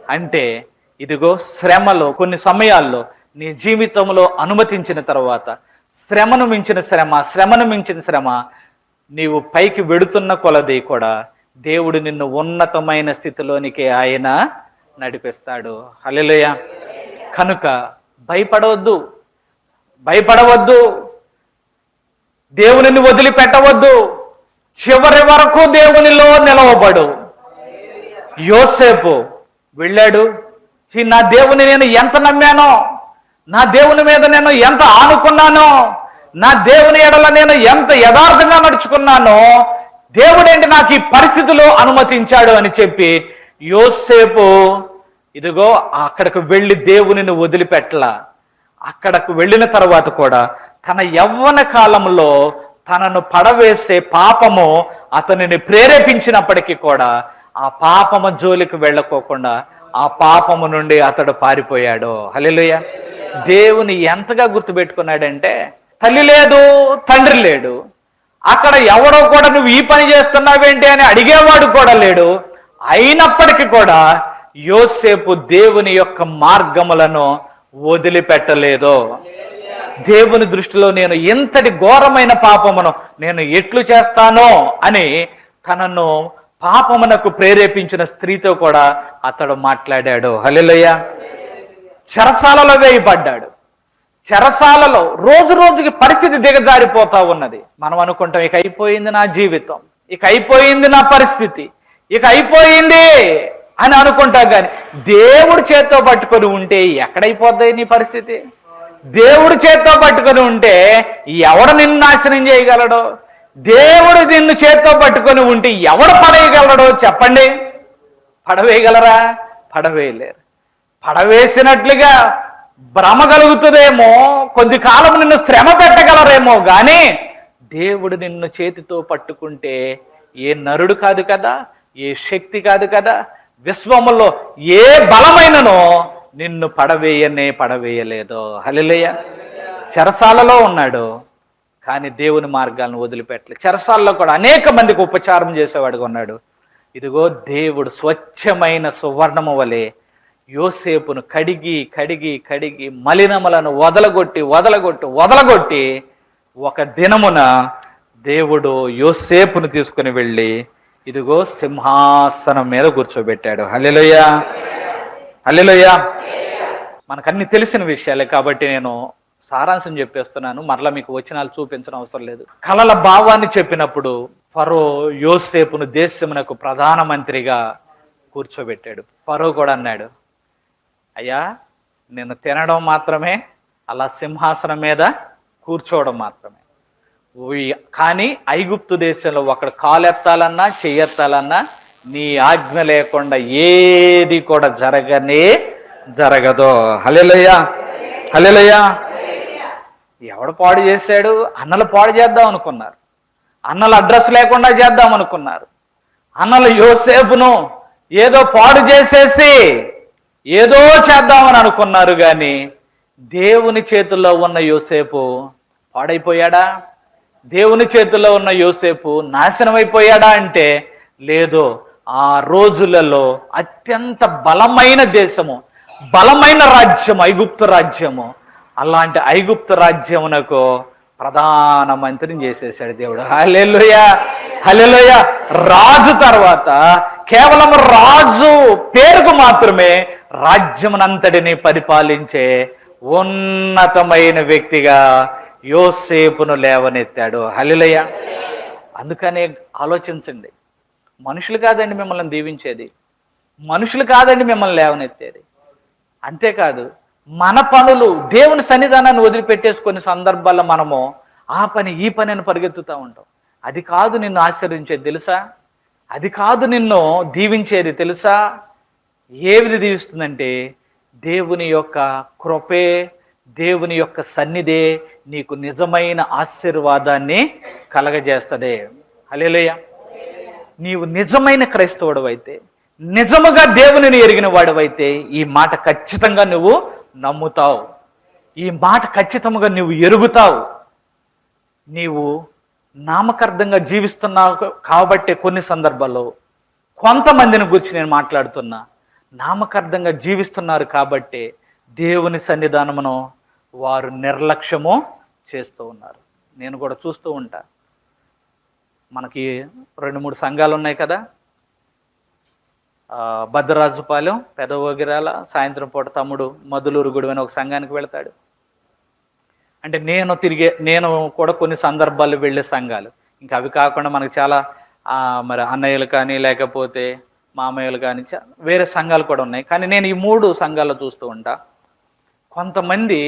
అంటే ఇదిగో శ్రమలో కొన్ని సమయాల్లో నీ జీవితంలో అనుమతించిన తర్వాత శ్రమను మించిన శ్రమ నీవు పైకి వెడుతున్న కొలది కూడా దేవుడు నిన్ను ఉన్నతమైన స్థితిలోనికి ఆయన నడిపిస్తాడు. హల్లెలూయా. కనుక భయపడవద్దు, దేవునిని వదిలిపెట్టవద్దు, చివరి వరకు దేవునిలో నిలవబడు. యోసేపు వెళ్ళాడు, నా దేవుని నేను ఎంత నమ్మానో, నా దేవుని మీద నేను ఎంత ఆనుకున్నానో, నా దేవుని ఎడల నేను ఎంత యథార్థంగా నడుచుకున్నానో, దేవుడేంటి నాకు ఈ పరిస్థితిలో అనుమతించాడు అని చెప్పి యోసేపు ఇదిగో అక్కడికి వెళ్ళి దేవునిని వదిలిపెట్టలా. అక్కడకు వెళ్ళిన తర్వాత కూడా తన యవ్వన కాలంలో తనను పడవేసే పాపము అతనిని ప్రేరేపించినప్పటికీ కూడా ఆ పాపము జోలికి వెళ్ళకోకుండా ఆ పాపము నుండి అతడు పారిపోయాడు. హల్లెలూయా. దేవుని ఎంతగా గుర్తుపెట్టుకున్నాడంటే, తల్లి లేదు, తండ్రి లేడు, అక్కడ ఎవడో కూడా నువ్వు ఈ పని చేస్తున్నావేంటి అని అడిగేవాడు కూడా లేడు. అయినప్పటికీ కూడా యోసేపు దేవుని యొక్క మార్గములను వదిలిపెట్టలేదు. దేవుని దృష్టిలో నేను ఎంతటి ఘోరమైన పాపమును నేను ఎట్లు చేస్తానో అని తనను పాపమునకు ప్రేరేపించిన స్త్రీతో కూడా అతడు మాట్లాడాడు. హల్లెలూయా. చెరసాలలో వేయబడ్డాడు. చెరసాలలో రోజు రోజుకి పరిస్థితి దిగజారిపోతా ఉన్నది. మనం అనుకుంటాం ఇక అయిపోయింది నా జీవితం, ఇక అయిపోయింది నా పరిస్థితి, ఇక అయిపోయింది అని అనుకుంటాం. కానీ దేవుడు చేత్తో పట్టుకొని ఉంటే ఎక్కడైపోద్ది నీ పరిస్థితి? దేవుడు చేత్తో పట్టుకొని ఉంటే ఎవడు నిన్ను నాశనం చేయగలడో? దేవుడు నిన్ను చేత్తో పట్టుకొని ఉంటే ఎవడు పడేయగలడో చెప్పండి? పడవేయగలరా? పడవేయలేరు. పడవేసినట్లుగా భ్రమ కలుగుతుందేమో, కొద్ది కాలం నిన్ను శ్రమ పెట్టగలరేమో, కానీ దేవుడు నిన్ను చేతితో పట్టుకుంటే ఏ నరుడు కాదు కదా, ఏ శక్తి కాదు కదా, విశ్వములో ఏ బలమైననో నిన్ను పడవేయలేదు. హల్లెలూయా. చెరసాలలో ఉన్నాడు కానీ దేవుని మార్గాలను వదిలిపెట్టలేదు. చెరసాలలో కూడా అనేక మందికి ఉపచారం చేసేవాడుగా ఉన్నాడు. ఇదిగో దేవుడు స్వచ్ఛమైన సువర్ణము వలె యోసేపును కడిగి మలినములను వదలగొట్టి ఒక దినమున దేవుడు యోసేపును తీసుకుని వెళ్ళి ఇదిగో సింహాసనం మీద కూర్చోబెట్టాడు. హల్లెలూయా. హల్లెలూయా. మనకన్నీ తెలిసిన విషయాలే కాబట్టి నేను సారాంశం చెప్పేస్తున్నాను. మరలా మీకు వచనాలు చూపించడం అవసరం లేదు. కలల భావాన్ని చెప్పినప్పుడు ఫరో యోసేపును దేశమునకు ప్రధానమంత్రిగా కూర్చోబెట్టాడు. ఫరో కూడా అన్నాడు, అయ్యా నేను తినడం మాత్రమే, అలా సింహాసనం మీద కూర్చోవడం మాత్రమే, కానీ ఐగుప్తు దేశంలో ఒకడు కాలెత్తాలన్నా చెయ్యెత్తాలన్నా నీ ఆజ్ఞ లేకుండా ఏది కూడా జరగదు. హల్లెలూయా. హల్లెలూయా. ఎవడు పాడు చేశాడు? అన్నలు పాడు చేద్దాం అనుకున్నారు, అన్నలు అడ్రస్ లేకుండా చేద్దాం అనుకున్నారు. అన్నలు యోసేపును ఏదో పాడు చేసేసి ఏదో చేద్దామని అనుకున్నారు. కానీ దేవుని చేతుల్లో ఉన్న యోసేపు పాడైపోయాడా? దేవుని చేతుల్లో ఉన్న యోసేపు నాశనం అయిపోయాడా అంటే లేదు. ఆ రోజులలో అత్యంత బలమైన దేశము, బలమైన రాజ్యం ఐగుప్తు రాజ్యము. అలాంటి ఐగుప్తు రాజ్యమునకు ప్రధానమంత్రిని చేసేసాడు దేవుడు. హల్లెలూయా. హల్లెలూయా. రాజు తర్వాత కేవలం రాజు పేరుకు మాత్రమే రాజ్యమునంతటిని పరిపాలించే ఉన్నతమైన వ్యక్తిగా యోసేపును లేవనెత్తాడు. హల్లెలూయా. అందుకనే ఆలోచించండి, మనుషులు కాదండి మిమ్మల్ని దీవించేది, మనుషులు కాదండి మిమ్మల్ని లేవనెత్తేది. అంతేకాదు మన పనులు దేవుని సన్నిధానాన్ని వదిలిపెట్టేసుకునే సందర్భాల్లో మనము ఆ పని ఈ పని అని పరిగెత్తుతూ ఉంటాం. అది కాదు నిన్ను ఆశీర్వించేది తెలుసా? అది కాదు నిన్ను దీవించేది తెలుసా? ఏవిది దీవిస్తుందంటే దేవుని యొక్క కృపే, దేవుని యొక్క సన్నిధే నీకు నిజమైన ఆశీర్వాదాన్ని కలగజేస్తుంది. హల్లెలూయా. నీవు నిజమైన క్రైస్తవుడు అయితే, నిజముగా దేవునిని ఎరిగిన వాడివైతే ఈ మాట ఖచ్చితంగా నువ్వు నమ్ముతావు, ఈ మాట ఖచ్చితంగా నువ్వు ఎరుగుతావు. నీవు నామకార్థంగా జీవిస్తున్నావు కాబట్టి కొన్ని సందర్భాల్లో కొంతమందిని గురించి నేను మాట్లాడుతున్నా. నామకార్థంగా జీవిస్తున్నారు కాబట్టి దేవుని సన్నిధానమును వారు నిర్లక్ష్యము చేస్తూ ఉన్నారు. నేను కూడా చూస్తూ ఉంటా. మనకి 2-3 సంఘాలు ఉన్నాయి కదా, భద్రరాజుపాలెం, పెదవగిరాల, సాయంత్రం పూట తమ్ముడు మధులూరు గుడి అని ఒక సంఘానికి వెళ్తాడు. అంటే నేను కూడా కొన్ని సందర్భాల్లో వెళ్ళే సంఘాలు, ఇంకా అవి కాకుండా మనకు చాలా మరి అన్నయ్యలు కానీ లేకపోతే మామయ్యలు కానీ వేరే సంఘాలు కూడా ఉన్నాయి. కానీ నేను ఈ 3 సంఘాల్లో చూస్తూ ఉంటా. కొంతమంది,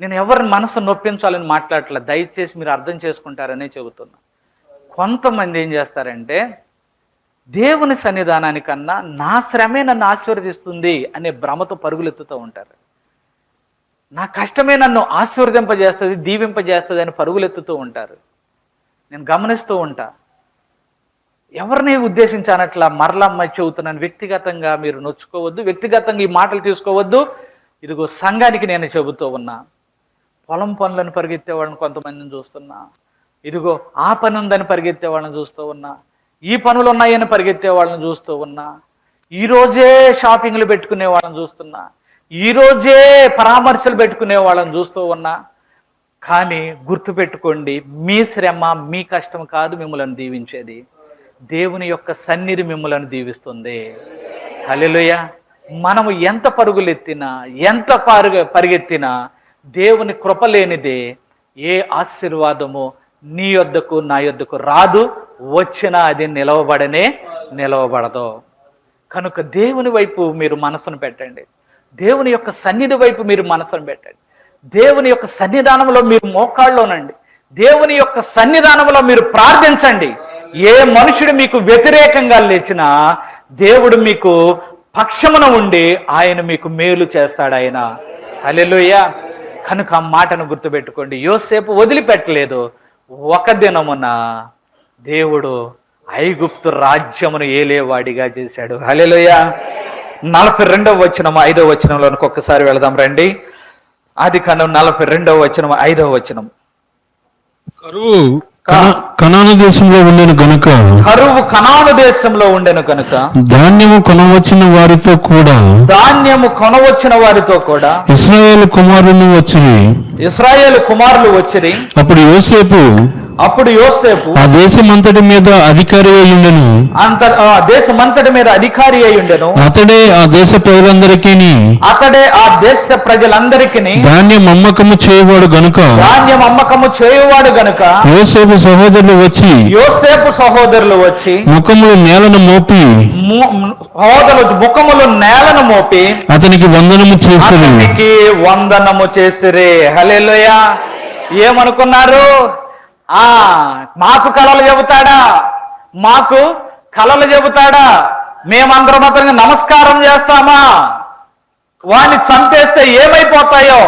నేను ఎవరిని మనసు నొప్పించాలని మాట్లాడట్లేదు, దయచేసి మీరు అర్థం చేసుకుంటారనే చెబుతున్నా. కొంతమంది ఏం చేస్తారంటే దేవుని సన్నిధానానికన్నా నా శ్రమే నన్ను ఆశీర్వదిస్తుంది అనే భ్రమతో పరుగులెత్తుతూ ఉంటారు. నా కష్టమే నన్ను ఆశీర్వదింపజేస్తుంది, దీవింపజేస్తుంది అని పరుగులెత్తుతూ ఉంటారు. నేను గమనిస్తూ ఉంటా. ఎవరిని ఉద్దేశించానట్లా మరలా చెబుతున్నాను, వ్యక్తిగతంగా మీరు నొచ్చుకోవద్దు, వ్యక్తిగతంగా ఈ మాటలు తీసుకోవద్దు. ఇదిగో సంఘానికి నేను చెబుతూ ఉన్నా. పొలం పనులను పరిగెత్తే వాళ్ళని కొంతమందిని చూస్తున్నా. ఇదిగో ఆ పని ఉందని పరిగెత్తే వాళ్ళని చూస్తూ ఉన్నా. ఈ పనులు ఉన్నాయని పరిగెత్తే వాళ్ళని చూస్తూ ఉన్నా. ఈరోజే షాపింగ్లు పెట్టుకునే వాళ్ళని చూస్తున్నా. ఈరోజే పరామర్శలు పెట్టుకునే వాళ్ళని చూస్తూ ఉన్నా. కానీ గుర్తుపెట్టుకోండి, మీ శ్రమ మీ కష్టం కాదు మిమ్మల్ని దీవించేది, దేవుని యొక్క సన్నిధి మిమ్మల్ని దీవిస్తుంది. హల్లెలూయా. మనము ఎంత పరుగులెత్తినా, ఎంత పరిగెత్తినా దేవుని కృప లేనిదే ఏ ఆశీర్వాదము నీ యొద్దకు నా యొద్దకు రాదు. వచ్చినా అది నిలవబడదు. కనుక దేవుని వైపు మీరు మనసును పెట్టండి. దేవుని యొక్క సన్నిధి వైపు మీరు మనసును పెట్టండి. దేవుని యొక్క సన్నిధానంలో మీరు మోకాళ్ళలోనండి. దేవుని యొక్క సన్నిధానంలో మీరు ప్రార్థించండి. ఏ మనుషుడు మీకు వ్యతిరేకంగా లేచినా దేవుడు మీకు పక్షమున ఉండి ఆయన మీకు మేలు చేస్తాడు. ఆయన హల్లెలూయా. కనుక ఆ మాటను గుర్తుపెట్టుకోండి. యోసేపు వదిలిపెట్టలేదు. ఒక దినమున దేవుడు ఐగుప్తు రాజ్యమును ఏలేవాడిగా చేశాడు. హల్లెలూయా. 42వ వచనం 5వ వచనంలోనికి ఒక్కసారి వెళదాం రండి. ఆదికాండం 42వ వచనం 5వ వచనం. కరువు కనాను దేశంలో ఉండెను గనుక, కరువు కనాను దేశంలో ఉండెను కనుక ధాన్యము కొనవచ్చిన వారితో కూడా ఇశ్రాయేలు కుమారులు వచ్చిరి. అప్పుడు యోసేపు ఆ దేశమంతటి మీద అధికారి అయి ఉండెను. అతడే ఆ దేశ ప్రజలందరికీ ధాన్యం అమ్మకము చేయువాడు గనుక యోసేపు సహోదరులు వచ్చి ముఖములు నేలను మోపి అతనికి వందనము చేసిరి. హల్లెలూయా. ఏమనుకున్నారు? మాకు కలలు చెబుతాడా, మేమందరం అతనికి నమస్కారం చేస్తామా, వాడిని చంపేస్తే ఏమైపోతాయో,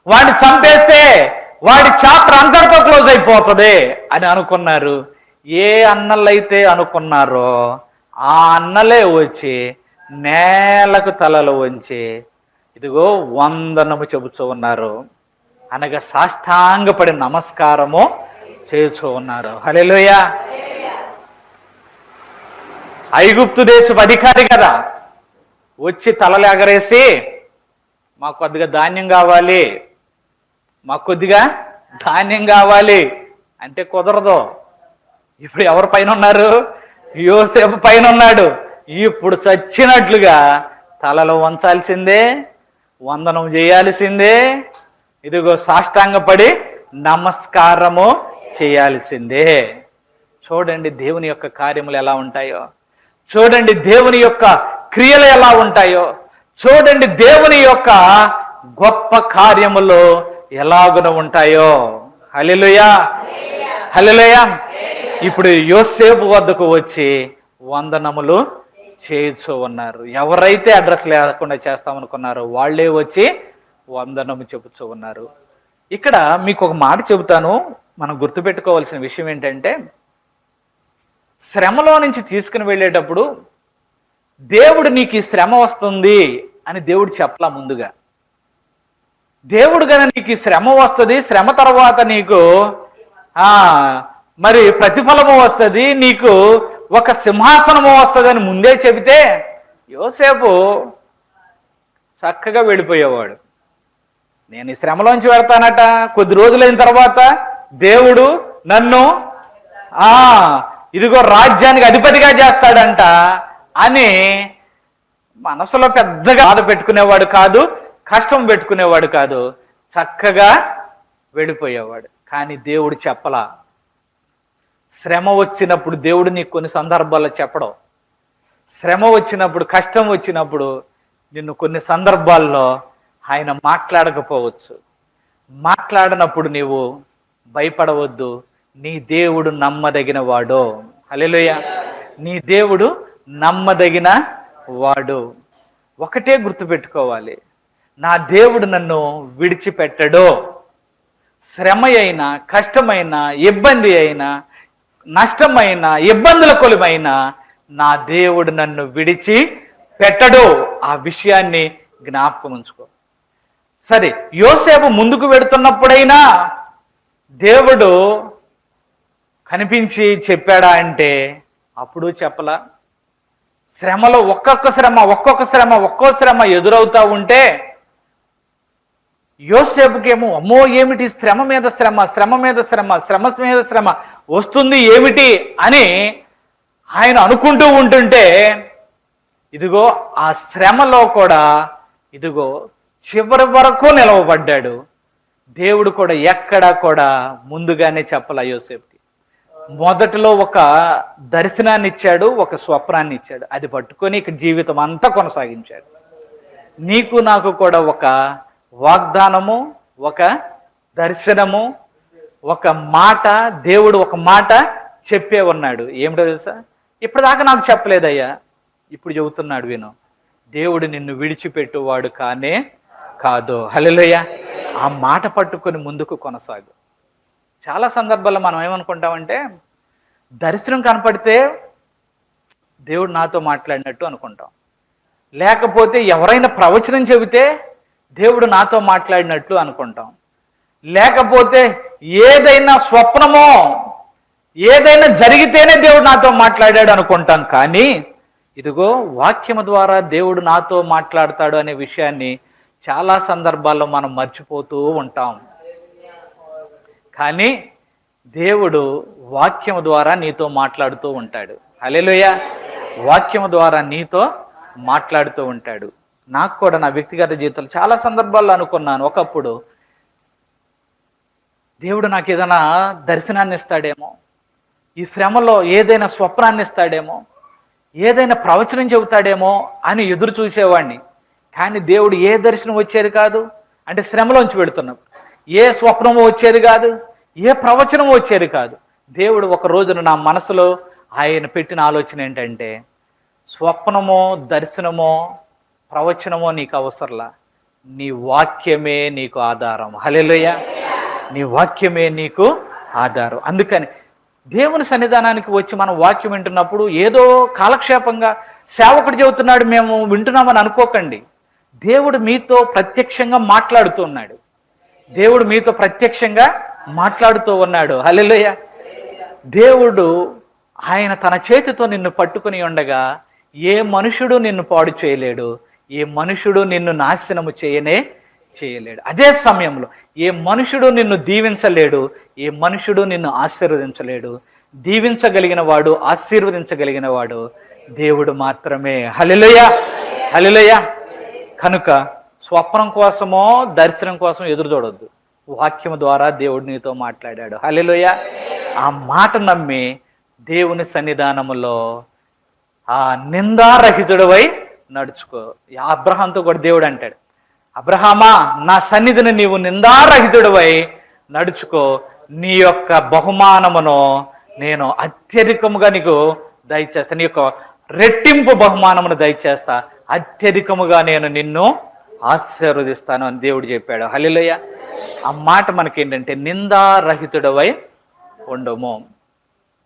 వాడిని చంపేస్తే వాడి చాప్టర్ అంతటితో క్లోజ్ అయిపోతుంది అని అనుకున్నారు. ఏ అన్నలైతే అనుకున్నారో ఆ అన్నలే వచ్చి నేలకు తలలు వంచి ఇదిగో వందనము చెబుతూ ఉన్నారు. అనగా సాష్టాంగపడి నమస్కారము చేస్తూ ఉన్నారు. హల్లెలూయా. ఐగుప్తు దేశపు అధికారి కదా, వచ్చి తలలు ఎగరేసి మాకు కొద్దిగా ధాన్యం కావాలి అంటే కుదరదు. ఇప్పుడు ఎవరి పైన ఉన్నారు? యోసేపు పైన ఉన్నాడు. ఇప్పుడు చచ్చినట్లుగా తలలు వంచాల్సిందే, వందనం చేయాల్సిందే, ఇదిగో సాష్టాంగపడి నమస్కారము చేయాల్సిందే. చూడండి దేవుని యొక్క కార్యములు ఎలా ఉంటాయో, చూడండి దేవుని యొక్క క్రియలు ఎలా ఉంటాయో, చూడండి దేవుని యొక్క గొప్ప కార్యములు ఎలాగున ఉంటాయో. హల్లెలూయా. హల్లెలూయా. ఇప్పుడు యోసేపు వద్దకు వచ్చి వందనములు చేయించు ఉన్నారు. ఎవరైతే అడ్రస్ లేకుండా చేస్తామనుకున్నారో వాళ్ళే వచ్చి వందనము చెబుతూ ఉన్నారు. ఇక్కడ మీకు ఒక మాట చెబుతాను, మనం గుర్తుపెట్టుకోవాల్సిన విషయం ఏంటంటే, శ్రమలో నుంచి తీసుకుని వెళ్ళేటప్పుడు దేవుడు నీకు ఈ శ్రమ వస్తుంది అని దేవుడు చెప్పలా. ముందుగా దేవుడు కనుక నీకు శ్రమ వస్తుంది, శ్రమ తర్వాత నీకు మరి ప్రతిఫలము వస్తుంది, నీకు ఒక సింహాసనము వస్తుందని ముందే చెబితే యోసేపు చక్కగా వెళ్ళిపోయేవాడు. నేను ఈ శ్రమలోంచి వెళ్తానట, కొద్ది రోజులైన తర్వాత దేవుడు నన్ను ఇదిగో రాజ్యానికి అధిపతిగా చేస్తాడంట అని మనసులో పెద్దగా బాధ పెట్టుకునేవాడు కాదు, కష్టం పెట్టుకునేవాడు కాదు, చక్కగా వెళ్ళిపోయేవాడు. కానీ దేవుడు చెప్పలా. శ్రమ వచ్చినప్పుడు దేవుడు నీకు కొన్ని సందర్భాల్లో చెప్పడం, శ్రమ వచ్చినప్పుడు, కష్టం వచ్చినప్పుడు నిన్ను కొన్ని సందర్భాల్లో ఆయన మాట్లాడకపోవచ్చు. మాట్లాడినప్పుడు నీవు భయపడవద్దు. నీ దేవుడు నమ్మదగిన వాడు. హల్లెలూయా. నీ దేవుడు నమ్మదగిన వాడు. ఒకటే గుర్తుపెట్టుకోవాలి, నా దేవుడు నన్ను విడిచిపెట్టడు. శ్రమ అయినా, కష్టమైన, ఇబ్బంది అయినా, నష్టమైన, ఇబ్బందుల కొలుమైన నా దేవుడు నన్ను విడిచి పెట్టడు. ఆ విషయాన్ని జ్ఞాపకం ఉంచుకో. సరే, యోసేపు ముందుకు వెడుతున్నప్పుడైనా దేవుడు కనిపించి చెప్పాడా అంటే అప్పుడు చెప్పలా. శ్రమలో ఒక్కొక్క శ్రమ ఎదురవుతా ఉంటే యోసేపుకేమో అమ్మో ఏమిటి శ్రమ మీద శ్రమ వస్తుంది ఏమిటి అని ఆయన అనుకుంటూ ఉంటుంటే ఇదిగో ఆ శ్రమలో కూడా ఇదిగో చివరి వరకు నిలవబడ్డాడు. దేవుడు కూడా ఎక్కడా కూడా ముందుగానే చెప్పలా యోసేపుకి. మొదటిలో ఒక దర్శనాన్ని ఇచ్చాడు, ఒక స్వప్నాన్ని ఇచ్చాడు. అది పట్టుకొని ఇక జీవితం అంతా కొనసాగించాడు. నీకు నాకు కూడా ఒక వాగ్దానము, ఒక దర్శనము, ఒక మాట, దేవుడు ఒక మాట చెప్పే ఉన్నాడు. ఏమిటో తెలుసా? ఇప్పటిదాకా నాకు చెప్పలేదయ్యా, ఇప్పుడు చెబుతున్నాడు విను. దేవుడు నిన్ను విడిచిపెట్టువాడు కానే కాదు. హల్లెలూయా. ఆ మాట పట్టుకొని ముందుకు కొనసాగు. చాలా సందర్భాల్లో మనం ఏమనుకుంటామంటే దర్శనం కనపడితే దేవుడు నాతో మాట్లాడినట్టు అనుకుంటాం, లేకపోతే ఎవరైనా ప్రవచనం చెబితే దేవుడు నాతో మాట్లాడినట్లు అనుకుంటాం, లేకపోతే ఏదైనా స్వప్నమో ఏదైనా జరిగితేనే దేవుడు నాతో మాట్లాడాడు అనుకుంటాం. కానీ ఇదిగో వాక్యము ద్వారా దేవుడు నాతో మాట్లాడతాడు అనే విషయాన్ని చాలా సందర్భాల్లో మనం మర్చిపోతూ ఉంటాం. కానీ దేవుడు వాక్యము ద్వారా నీతో మాట్లాడుతూ ఉంటాడు. హల్లెలూయా. వాక్యము ద్వారా నీతో మాట్లాడుతూ ఉంటాడు. నాకు కూడా నా వ్యక్తిగత జీవితంలో చాలా సందర్భాల్లో అనుకున్నాను, ఒకప్పుడు దేవుడు నాకు ఏదైనా దర్శనాన్ని ఇస్తాడేమో, ఈ శ్రమలో ఏదైనా స్వప్నాన్ని ఇస్తాడేమో, ఏదైనా ప్రవచనం చెబుతాడేమో అని ఎదురు చూసేవాడిని. కానీ దేవుడు ఏ దర్శనం వచ్చేది కాదు. అంటే శ్రమలోంచి పెడుతున్నప్పుడు ఏ స్వప్నము వచ్చేది కాదు, ఏ ప్రవచనము వచ్చేది కాదు. దేవుడు ఒక రోజున నా మనసులో ఆయన పెట్టిన ఆలోచన ఏంటంటే, స్వప్నమో దర్శనమో ప్రవచనమో నీకు అవసరంలా, నీ వాక్యమే నీకు ఆధారం. హల్లెలూయా. నీ వాక్యమే నీకు ఆధారం. అందుకని దేవుని సన్నిధానానికి వచ్చి మనం వాక్యం వింటున్నప్పుడు ఏదో కాలక్షేపంగా సేవకుడు చెబుతున్నాడు మేము వింటున్నామని అనుకోకండి. దేవుడు మీతో ప్రత్యక్షంగా మాట్లాడుతూ ఉన్నాడు. దేవుడు మీతో ప్రత్యక్షంగా మాట్లాడుతూ ఉన్నాడు. హల్లెలూయా. దేవుడు ఆయన తన చేతితో నిన్ను పట్టుకుని ఉండగా ఏ మనుషుడు నిన్ను పాడు చేయలేడు, ఏ మనుషుడు నిన్ను నాశనము చేయలేడు. అదే సమయంలో ఏ మనుషుడు నిన్ను దీవించలేడు, ఏ మనుషుడు నిన్ను ఆశీర్వదించలేడు. దీవించగలిగిన వాడు, ఆశీర్వదించగలిగిన వాడు దేవుడు మాత్రమే. హల్లెలూయా. హల్లెలూయా. కనుక స్వప్నం కోసమో దర్శనం కోసం ఎదురు చూడొద్దు. వాక్యం ద్వారా దేవుడు నీతో మాట్లాడాడు. హల్లెలూయా. ఆ మాట నమ్మి దేవుని సన్నిధానములో ఆ నిందారహితుడవై నడుచుకో. అబ్రహాంతో కూడా దేవుడు అంటాడు, అబ్రహామా నా సన్నిధిని నీవు నిందారహితుడవై నడుచుకో, నీ యొక్క బహుమానమును నేను అత్యధికముగా నీకు దయచేస్తా, నీ యొక్క రెట్టింపు బహుమానమును దయచేస్తా, అత్యధికముగా నేను నిన్ను ఆశీర్వదిస్తాను అని దేవుడు చెప్పాడు. హల్లెలూయా. ఆ మాట మనకేంటంటే నిందారహితుడవై ఉండము.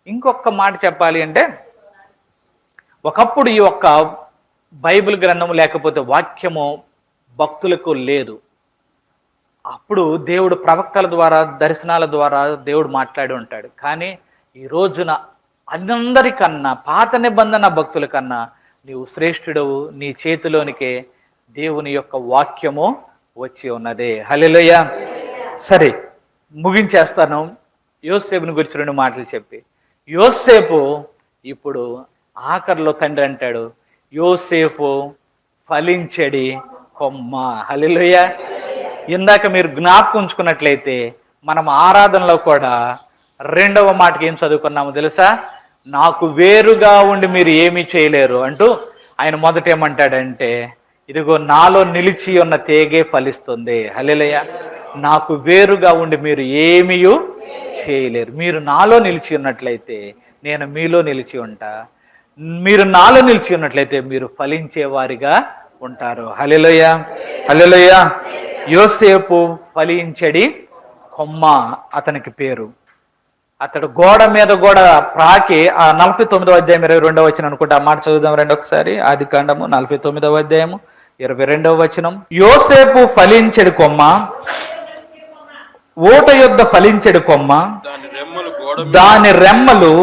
ఇంకొక మాట చెప్పాలి అంటే, ఒకప్పుడు ఈ యొక్క బైబిల్ గ్రంథము లేకపోతే వాక్యము భక్తులకు లేదు. అప్పుడు దేవుడు ప్రవక్తల ద్వారా, దర్శనాల ద్వారా దేవుడు మాట్లాడి ఉంటాడు. కానీ ఈ రోజున అందరికన్నా పాత నిబంధన భక్తుల కన్నా నీవు శ్రేష్ఠుడవు, నీ చేతిలోనికే దేవుని యొక్క వాక్యము వచ్చి ఉన్నదే. హల్లెలూయా. సరే, ముగించేస్తాను. యోసేపుని గురించి 2 మాటలు చెప్పి, యోసేపు ఇప్పుడు ఆఖరిలో తండ్రి అంటాడు, యోసేపు ఫలించడి కొమ్మ. హల్లెలూయా. ఇందాక మీరు జ్ఞాపకం ఉంచుకున్నట్లయితే మనం ఆరాధనలో కూడా 2వ మాటకి ఏం చదువుకున్నాము తెలుసా? నాకు వేరుగా ఉండి మీరు ఏమీ చేయలేరు అంటూ ఆయన మొదట ఏమంటాడంటే, ఇదిగో నాలో నిలిచి ఉన్న తేగే ఫలిస్తుంది. హల్లెలూయా. నాకు వేరుగా ఉండి మీరు ఏమీ చేయలేరు. మీరు నాలో నిలిచి ఉన్నట్లయితే నేను మీలో నిలిచి ఉంటా. మీరు నాలో నిలిచి ఉన్నట్లయితే మీరు ఫలించే వారిగా ఉంటారు. హల్లెలూయా. హల్లెలూయా. యోసేపు ఫలించడి కొమ్మ అతనికి పేరు. అతడు గోడ మీద గోడ ప్రాకి, ఆ 49వ అధ్యాయం 22వ వచనం అనుకుంటా, ఆ మాట చదువుదాం రండి ఒకసారి. ఆదికాండము 49వ అధ్యాయము 22వ వచనం. యోసేపు ఫలించెడు కొమ్మ, ఓట యొద్ద ఫలించెడు కొమ్మ, దాని రెమ్మలు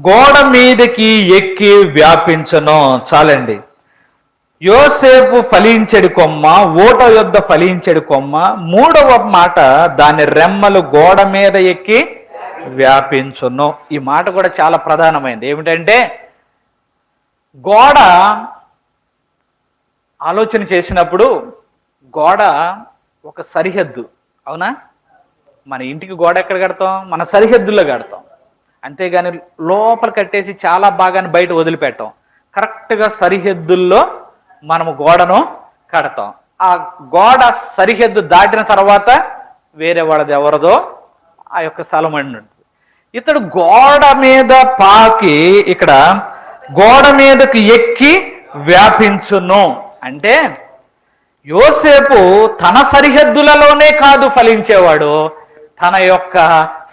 గోడ మీదకి ఎక్కి వ్యాపించను. చాలండి. యోసేపు ఫలించెడు కొమ్మ, ఓట యొద్ద ఫలించెడు కొమ్మ. 3వ మాట, దాని రెమ్మలు గోడ మీద ఎక్కి వ్యాపించును. ఈ మాట కూడా చాలా ప్రధానమైనది. ఏమిటంటే, గోడ ఆలోచన చేసినప్పుడు గోడ ఒక సరిహద్దు. అవునా? మన ఇంటికి గోడ ఎక్కడ కడతాం? మన సరిహద్దుల్లో కడతాం. అంతేగాని లోపల కట్టేసి చాలా భాగాన్ని బయట వదిలిపెట్టాం. కరెక్ట్గా సరిహద్దుల్లో మనము గోడను కడతాం. ఆ గోడ సరిహద్దు దాటిన తర్వాత వేరే వాళ్ళది ఎవరిదో ఆ యొక్క స్థలం అండి. ఇతడు గోడ మీద పాకి, ఇక్కడ గోడ మీదకు ఎక్కి వ్యాపించును అంటే, యోసేపు తన సరిహద్దులలోనే కాదు ఫలించేవాడు, తన యొక్క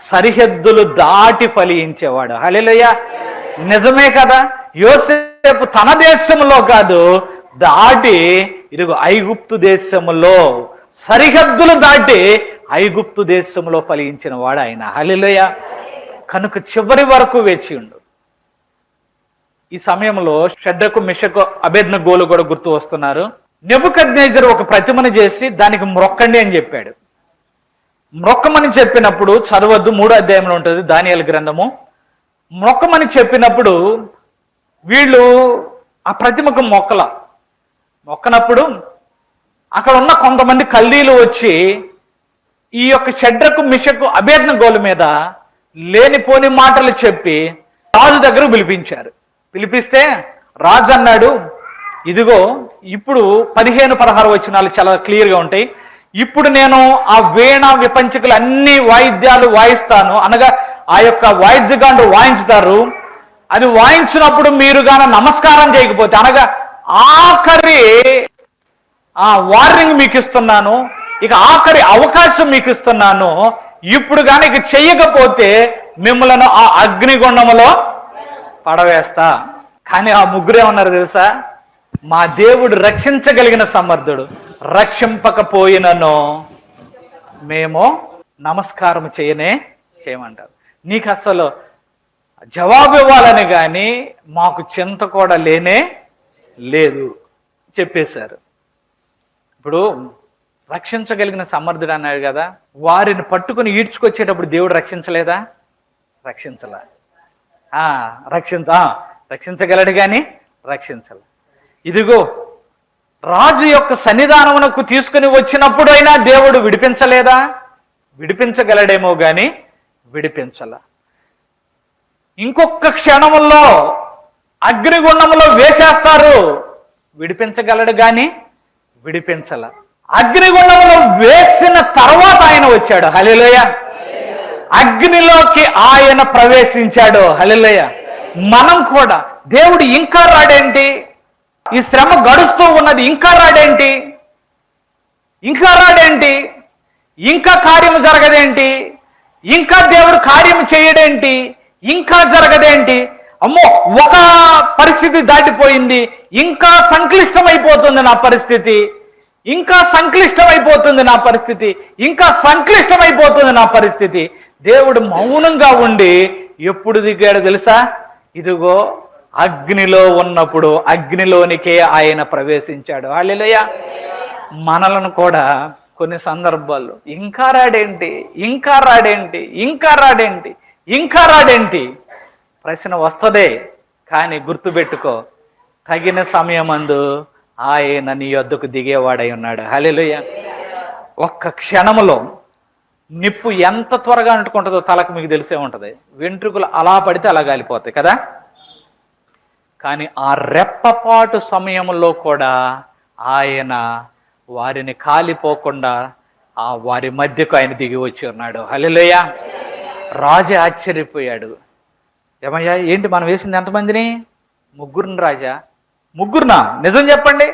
సరిహద్దులు దాటి ఫలించేవాడు. హల్లెలూయా. నిజమే కదా? యోసేపు తన దేశంలో కాదు, దాటి ఇదిగో ఐగుప్తు దేశములో, సరిహద్దులు దాటి ఐగుప్తు దేశంలో ఫలించిన వాడు ఆయన. హల్లెలూయా. కనుక చివరి వరకు వేచి ఉండు. ఈ సమయంలో షడ్రకు, మిషకు, అబేద్నెగోలు కూడా గుర్తు వస్తున్నారు. నెబుకద్నెజరు ఒక ప్రతిమను చేసి దానికి మ్రొక్కండి అని చెప్పాడు. మ్రొక్కమని చెప్పినప్పుడు, చదవద్దు, 3వ అధ్యాయంలో ఉంటుంది దానియేలు గ్రంథము. మ్రొక్కమని చెప్పినప్పుడు వీళ్ళు ఆ ప్రతిమకు మొక్కనప్పుడు అక్కడ ఉన్న కొంతమంది కల్దీలు వచ్చి ఈ యొక్క షడ్రకు, మిషకు, అబేద్నెగోల మీద లేనిపోని మాటలు చెప్పి రాజు దగ్గర పిలిపించారు. పిలిపిస్తే రాజు అన్నాడు, ఇదిగో ఇప్పుడు 15-16 వచనాలు చాలా క్లియర్గా ఉంటాయి. ఇప్పుడు నేను ఆ వీణ విపంచకులు అన్ని వాయిద్యాలు వాయిస్తాను, అనగా ఆ యొక్క వాయిద్యగాండ్రు వాయించుతారు. అది వాయించినప్పుడు మీరు గాన నమస్కారం చేయకపోతే, అనగా ఆఖరి వార్నింగ్ మీకు ఇస్తున్నాను, ఇక ఆఖరి అవకాశం మీకు ఇస్తున్నాను. ఇప్పుడు కానీ ఇక చెయ్యకపోతే మిమ్మల్ని ఆ అగ్నిగుండములో పడవేస్తా. కానీ ఆ ముగ్గురే ఉన్నారు తెలుసా? మా దేవుడు రక్షించగలిగిన సమర్థుడు, రక్షింపకపోయినను మేము నమస్కారం చేయమంటారు. నీకు అసలు జవాబు ఇవ్వాలని కానీ మాకు చింత కూడా లేనే లేదు చెప్పేశారు. ఇప్పుడు రక్షించగలిగిన సమర్థుడు అన్నాడు కదా, వారిని పట్టుకుని ఈడ్చుకొచ్చేటప్పుడు దేవుడు రక్షించలేదా? రక్షించగలడు కానీ రక్షించలే. ఇదిగో రాజు యొక్క సన్నిధానమునకు తీసుకుని వచ్చినప్పుడైనా దేవుడు విడిపించలేదా? విడిపించగలడేమో కానీ విడిపించల. ఇంకొక క్షణముల్లో అగ్నిగుండంలో వేసేస్తారు, విడిపించగలడు కానీ విడిపించల. అగ్నిగుండంలో వేసిన తర్వాత ఆయన వచ్చాడు. హల్లెలూయా. అగ్నిలోకి ఆయన ప్రవేశించాడు. హల్లెలూయా. మనం కూడా దేవుడు ఇంకా రాడేంటి, ఈ శ్రమ గడుస్తూ ఉన్నది ఇంకా రాడేంటి, ఇంకా కార్యము జరగదేంటి, ఇంకా దేవుడు కార్యము చేయడేంటి, ఇంకా జరగదేంటి, అమ్మో ఒక పరిస్థితి దాటిపోయింది, ఇంకా సంక్లిష్టమైపోతుంది నా పరిస్థితి, ఇంకా సంక్లిష్టమైపోతుంది నా పరిస్థితి. దేవుడు మౌనంగా ఉండి ఎప్పుడు దిగాడో తెలుసా? ఇదిగో అగ్నిలో ఉన్నప్పుడు అగ్నిలోనికే ఆయన ప్రవేశించాడు. హల్లెలూయా. మనలను కూడా కొన్ని సందర్భాల్లో ఇంకా రాడేంటి, ఇంకా రాడేంటి, ఇంకా రాడేంటి, ఇంకా రాడేంటి ప్రశ్న వస్తుందే. కానీ గుర్తుపెట్టుకో, తగిన సమయమందు ఆయన నీ యొద్దకు దిగేవాడై ఉన్నాడు. హల్లెలూయా. ఒక్క క్షణములో నిప్పు ఎంత త్వరగా అంటుకుంటుందో తలకు మీకు తెలిసే ఉంటుంది. వెంట్రుకలు అలా పడితే అలా గాలిపోతాయి కదా. కానీ ఆ రెప్పపాటు సమయంలో కూడా ఆయన వారిని కాలిపోకుండా ఆ వారి మధ్యకు ఆయన దిగి వచ్చి ఉన్నాడు. హల్లెలూయా. రాజు ఆశ్చర్యపోయాడు. ఏమయ్యా, ఏంటి మనం వేసింది ఎంతమందిని? ముగ్గురిని రాజా. ముగ్గురునా? నిజం చెప్పండి.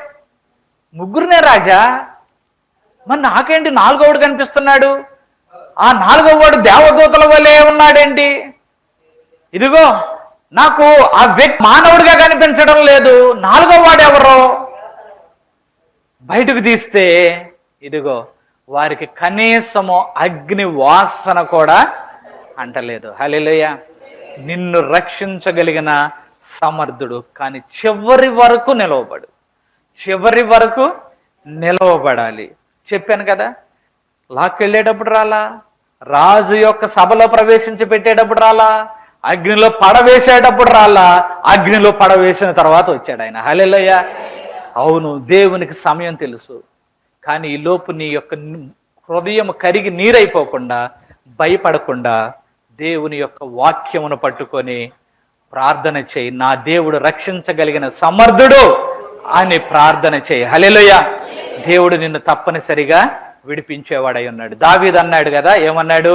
ముగ్గురినే రాజా. మరి నాకేంటి నాలుగోడు కనిపిస్తున్నాడు? ఆ నాలుగోవాడు దేవదూతల వలె ఉన్నాడేంటి? ఇదిగో నాకు ఆ వ్యక్తి మానవుడిగా కనిపించడం లేదు. నాలుగో వాడు ఎవరో బయటకు తీస్తే ఇదిగో వారికి కనీసము అగ్ని వాసన కూడా అంటలేదు. హల్లెలూయా. నిన్ను రక్షించగలిగిన సమర్థుడు. కానీ చివరి వరకు నిలవబడు, చివరి వరకు నిలవబడాలి. చెప్పాను కదా, లాక్కెళ్ళేటప్పుడు రాలా, రాజు యొక్క సభలో ప్రవేశించి పెట్టేటప్పుడు రాలా, అగ్నిలో పడవేసేటప్పుడు రాలా, అగ్నిలో పడవేసిన తర్వాత వచ్చాడు ఆయన. హల్లెలూయా. అవును, దేవునికి సమయం తెలుసు. కానీ ఈ లోపు నీ యొక్క హృదయం కరిగి నీరైపోకుండా, భయపడకుండా దేవుని యొక్క వాక్యమును పట్టుకొని ప్రార్థన చేయి. నా దేవుడు రక్షించగలిగిన సమర్థుడు అని ప్రార్థన చేయి. హల్లెలూయా. దేవుడు నిన్ను తప్పనిసరిగా విడిపించేవాడై ఉన్నాడు. దావీదు అన్నాడు కదా, ఏమన్నాడు?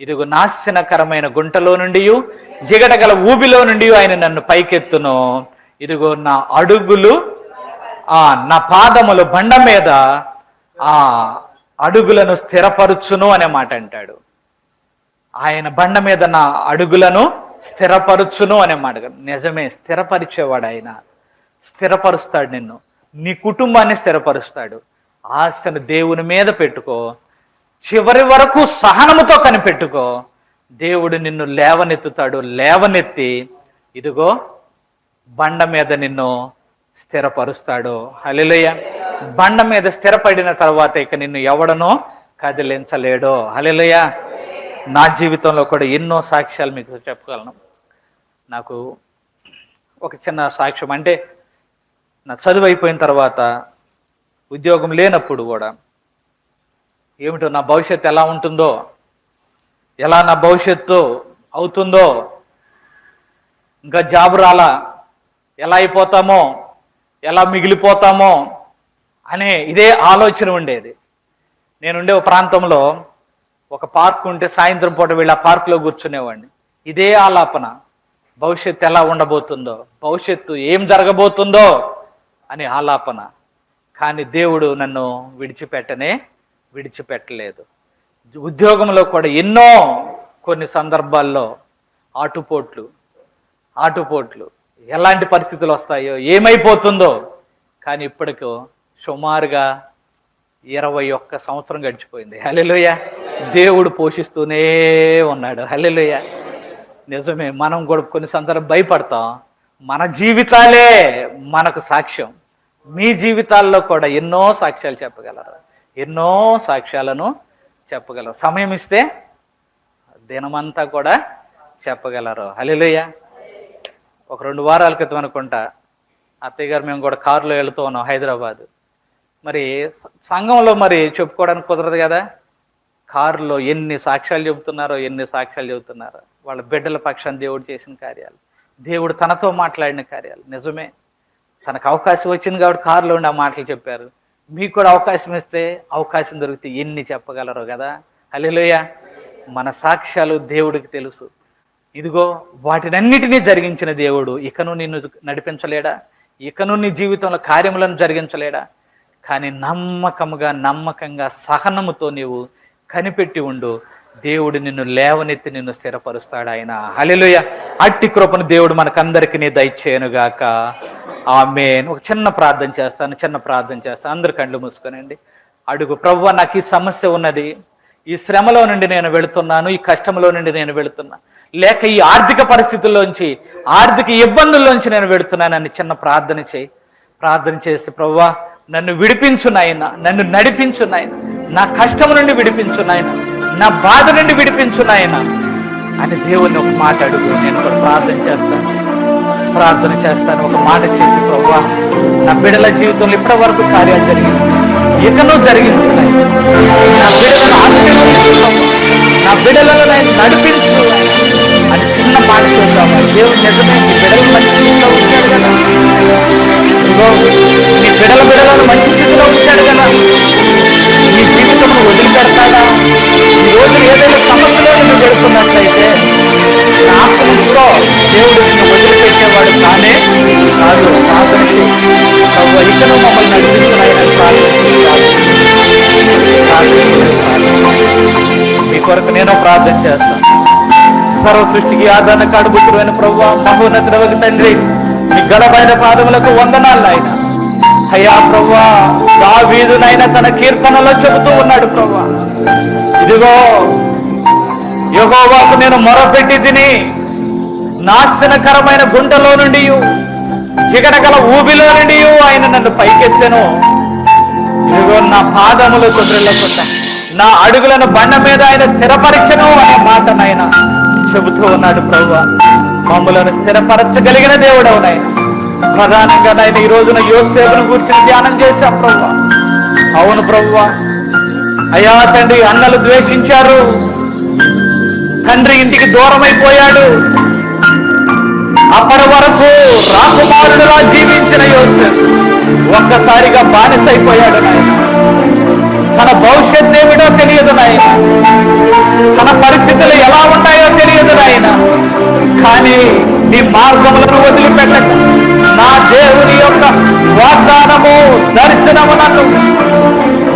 ఇదిగో నాశనకరమైన గుంటలో నుండి, జిగటగల ఊబిలో నుండి ఆయన నన్ను పైకెత్తును. ఇదిగో నా అడుగులు నా పాదములు బండ మీద అడుగులను స్థిరపరుచును అనే మాట అంటాడు. ఆయన బండ మీద నా అడుగులను స్థిరపరుచును అనే మాట. నిజమే, స్థిరపరిచేవాడు ఆయన. స్థిరపరుస్తాడు నిన్ను, నీ కుటుంబాన్ని స్థిరపరుస్తాడు. ఆశను దేవుని మీద పెట్టుకో, చివరి వరకు సహనముతో కనిపెట్టుకో. దేవుడు నిన్ను లేవనెత్తుతాడు. లేవనెత్తి ఇదిగో బండ మీద నిన్ను స్థిరపరుస్తాడు. హల్లెలూయా. బండ మీద స్థిరపడిన తర్వాత ఇక నిన్ను ఎవడనో కదిలించలేడు. హల్లెలూయా. నా జీవితంలో కూడా ఎన్నో సాక్ష్యాలు మీకు చెప్పగలను. నాకు ఒక చిన్న సాక్ష్యం అంటే, నా చదువు అయిపోయిన తర్వాత ఉద్యోగం లేనప్పుడు కూడా ఏమిటో నా భవిష్యత్తు ఎలా ఉంటుందో, ఎలా నా భవిష్యత్తు అవుతుందో, ఇంకా జాబు రాలా, ఎలా అయిపోతామో, ఎలా మిగిలిపోతామో అనే ఇదే ఆలోచన ఉండేది. నేనుండే ఒక ప్రాంతంలో ఒక పార్క్ ఉంటే సాయంత్రం పూట వీళ్ళ పార్కులో కూర్చునేవాడిని. ఇదే ఆలాపన, భవిష్యత్తు ఎలా ఉండబోతుందో, భవిష్యత్తు ఏం జరగబోతుందో అని ఆలాపన. కానీ దేవుడు నన్ను విడిచిపెట్టలేదు. ఉద్యోగంలో కూడా ఎన్నో కొన్ని సందర్భాల్లో ఆటుపోట్లు ఎలాంటి పరిస్థితులు వస్తాయో, ఏమైపోతుందో. కానీ ఇప్పటికో సుమారుగా 21 సంవత్సరం గడిచిపోయింది. హల్లెలూయా. దేవుడు పోషిస్తూనే ఉన్నాడు. హల్లెలూయా. నిజమే, మనం కూడా కొన్ని సందర్భం భయపడతాం. మన జీవితాలే మనకు సాక్ష్యం. మీ జీవితాల్లో కూడా ఎన్నో సాక్ష్యాలు చెప్పగలరు, ఎన్నో సాక్ష్యాలను చెప్పగలరు. సమయం ఇస్తే దినమంతా కూడా చెప్పగలరు. హల్లెలూయా. ఒక 2 వారాల క్రితం అనుకుంటా, అత్తయ్య గారు మేము కూడా కారులో వెళుతూ ఉన్నాం హైదరాబాద్. మరి సంఘంలో మరి చెప్పుకోవడానికి కుదరదు కదా. కారులో ఎన్ని సాక్ష్యాలు చెబుతున్నారో వాళ్ళ బిడ్డల పక్షాన్ని దేవుడు చేసిన కార్యాలు, దేవుడు తనతో మాట్లాడిన కార్యాలు. నిజమే, తనకు అవకాశం వచ్చింది కాబట్టి కారులో ఉండి ఆ మాటలు చెప్పారు. మీకు కూడా అవకాశం ఇస్తే, అవకాశం దొరికితే ఎన్ని చెప్పగలరో కదా. హల్లెలూయా. మన సాక్ష్యాలు దేవుడికి తెలుసు. ఇదిగో వాటినన్నిటినీ జరిగించిన దేవుడు ఇకను నిన్ను నడిపించలేడా? ఇకను నీ జీవితంలో కార్యములను జరిగించలేడా? కానీ నమ్మకంగా సహనముతో నీవు కనిపెట్టి ఉండు. దేవుడు నిన్ను లేవనెత్తి నిన్ను స్థిరపరుస్తాడు ఆయన. హల్లెలూయా. అట్టి కృపను దేవుడు మనకందరికీ దయచేయనుగాక. ఆమేన్. ఒక చిన్న ప్రార్థన చేస్తాను. అందరు కళ్ళు మూసుకోనండి. అడుగు, ప్రభువా, నాకు ఈ సమస్య ఉన్నది, ఈ శ్రమలో నుండి నేను వెళుతున్నాను, ఈ కష్టంలో నుండి నేను వెళుతున్నా, లేక ఈ ఆర్థిక పరిస్థితుల్లోంచి, ఆర్థిక ఇబ్బందుల్లోంచి నేను వెడుతున్నానని చిన్న ప్రార్థన చేయి. ప్రార్థన చేసి, ప్రభువా నన్ను విడిపించు నాయన, నన్ను నడిపించు నాయన, నా కష్టం నుండి విడిపించు నాయన, నా బాధ నుండి విడిపించు నాయన అని దేవుణ్ణి ఒక మాట అడుగు. నేను కూడా ప్రార్థన చేస్తాను. ఒక మాట చెప్పి, ప్రభువా నా బిడ్డల జీవితంలో ఇప్పటి వరకు కార్యాలు జరిగింది, ఇకను జరిగించున్నాయి. నా బిడ్డలను ఆశీర్వదించు, నా బిడ్డలను నేను నడిపించు అని చిన్న మాట చెప్తాము. దేవుడు నిజమే నీ బిడ్డలు మంచి స్థితిలో ఉంచాడు కదా, నీ బిడ్డలను మంచి స్థితిలో ఉంచాడు కదా. నీ జీవితంలో వదిలిపెడతాడా? ఈ రోజు ఏదైనా సమస్యలో నువ్వు పెడుతున్నట్లయితే నాకు ఉంచుకో, దేవుడు నిన్ను వదిలిపెట్టేవాడు కానే కాదు. ప్రార్థన ఇకను మమ్మల్ని నడిపించున్నాయని మీ కొరకు నేను ప్రార్థన చేస్తాను. సర్వ సృష్టికి ఆదరణ కాడుబుతురైన ప్రభువా, మహోన్నతుడవగు తండ్రి, మీ ఘనమైన పాదములకు వందనాలు ఆయన. అయ్యా ప్రభువా, దావీదునైనా తన కీర్తనలో చెబుతూ ఉన్నాడు, ప్రభువా ఇదిగో యెహోవాకు నేను మొరపెట్టి తిని, నాశనకరమైన గుంటలో నుండి, జిగటగల ఊబిలో నుండి ఆయన నన్ను పైకెత్తెను. ఇదిగో నా పాదములు కుదిరలేకుండా నా అడుగులను బండ మీద ఆయన స్థిరపరచను అనే మాట నాయన చెబుతూ ఉన్నాడు. ప్రభువా మమ్ములను స్థిరపరచగలిగిన దేవుడవు నాయన. ప్రధానంగా నాయన ఈ రోజున యోసేపును గురించి ధ్యానం చేశాం ప్రభువా. అవును ప్రభువా, అయ్యా తండ్రి, అన్నలు ద్వేషించారు, తండ్రి ఇంటికి దూరమైపోయాడు. అప్పటి వరకు రాకుమారుడులా జీవించిన యోసేపు ఒక్కసారిగా బానిసైపోయాడు నాయన. తన భవిష్యత్ ఏమిటో తెలియదు నాయన, తన పరిస్థితులు ఎలా ఉంటాయో తెలియదు నాయన. కానీ నీ మార్గములను వదిలిపెట్టక, నా దేవుని యొక్క వాగ్దానము, దర్శనము నన్ను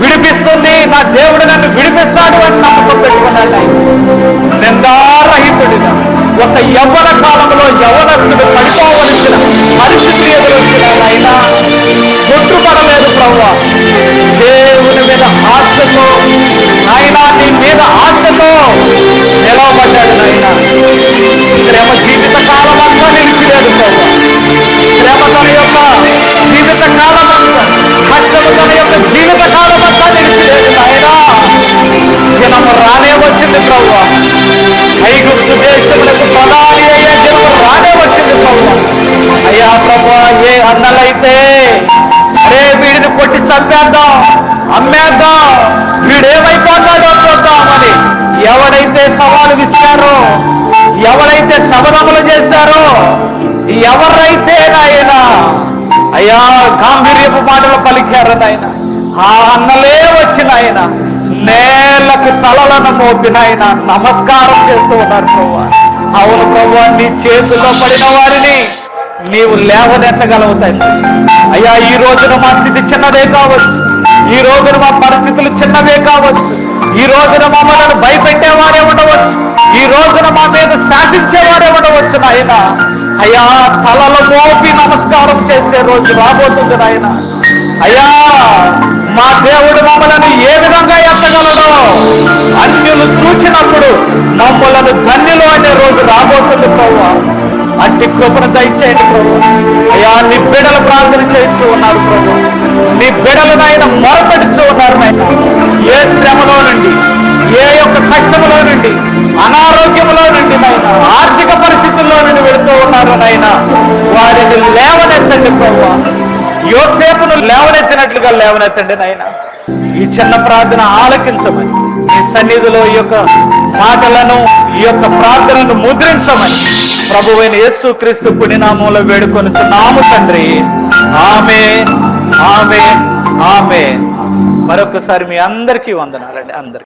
విడిపిస్తుంది, నా దేవుడు నన్ను విడిపిస్తాడు అని నమ్మకం పెట్టుకున్నాడు. నిందారహితుడిగా ఒక యవ్వన కాలంలో యవ్వనస్తుడు పడిపోవలసిన పరిస్థితులు ఎదురొచ్చిన ఆయన గుర్తుపడలేదు ప్రభువా. దేవుని మీద ఆశతో ఆయన, నీ మీద ఆశతో నిలవబడ్డాడు నాయన. శ్రమ జీవిత కాలం అంతా నిలిచిలేదు ప్రభువా. శ్రమ తన యొక్క జీవిత కాలం అంతా, కష్టము తన యొక్క జీవిత కాలం అంతా నిలిచిలేదు నాయన. దినము రానే వచ్చింది ప్రభువా. ఐగుప్తు దేశములకు ప్రధాని అయ్యే దినము రానే వచ్చింది ప్రభువా. అయ్యా ప్రభువా, ఏ అన్నలైతే అరే వీడిని కొట్టి చంపేద్దాం, అమ్మేద్దాం, వీడేమైపోతాడో చూద్దామని ఎవరైతే సవాలు విసిరారో, ఎవరైతే శబదములు చేశారో, ఎవరైతే నాయన అయ్యా గాంభీర్యపు మాటలు పలికారు నాయన, ఆ అన్నలే వచ్చిన ఆయన నేలకు తలలను మోపినాయన నమస్కారం చేస్తూ ఉన్నారు ప్రభువా. అవును ప్రభువా, నీ చేతుల్లో పడిన వారిని నీవు లేవనెత్తగలవు తండ్రి. అయ్యా ఈ రోజున మా స్థితి చిన్నదే కావచ్చు, ఈ రోజున మా పరిస్థితులు చిన్నవే కావచ్చు, ఈ రోజున మమ్మల్ని భయపెట్టేవారే ఉండవచ్చు, ఈ రోజున మా మీద శాసించేవారే ఉండవచ్చు నాయన. అయ్యా తలలు మోపి నమస్కారం చేసే రోజు రాబోతుంది నాయన. అయ్యా మా దేవుడు మమ్మలను ఏ విధంగా ఎత్తగలడో అన్యులు చూచినప్పుడు మమ్మలను ధన్యులు అనే రోజు రాబోతుంది ప్రభువా. అట్టి కృపను దయచేయండి ప్రభు. అయ్యా నీ బిడ్డలు ప్రార్థన చేయించు ఉన్నారు ప్రభు, నీ బిడ్డలు నాయన మొరపెడుచు ఉన్నారు నాయన. ఏ శ్రమలో నుండి, ఏ యొక్క కష్టములో నుండి, అనారోగ్యంలో నుండి నాయన, ఆర్థిక పరిస్థితుల్లో నుండి వెళుతూ ఉన్నారు నాయన. వారిని లేవనెత్తండి ప్రభువా. యోసేపును లేవనెత్తినట్లుగా లేవనెత్తండి నాయన. ఈ చిన్న ప్రార్థన ఆలకించమని, ఈ సన్నిధిలో ఈ యొక్క మాటలను, ఈ యొక్క ప్రార్థనను ముద్రించమని ప్రభువైన యేసుక్రీస్తు పుణ్యనామంలో వేడుకొనుచున్నాము తండ్రి. ఆమేన్, ఆమేన్, ఆమేన్. మరొకసారి మీ అందరికీ వందనాలండి. అందరికీ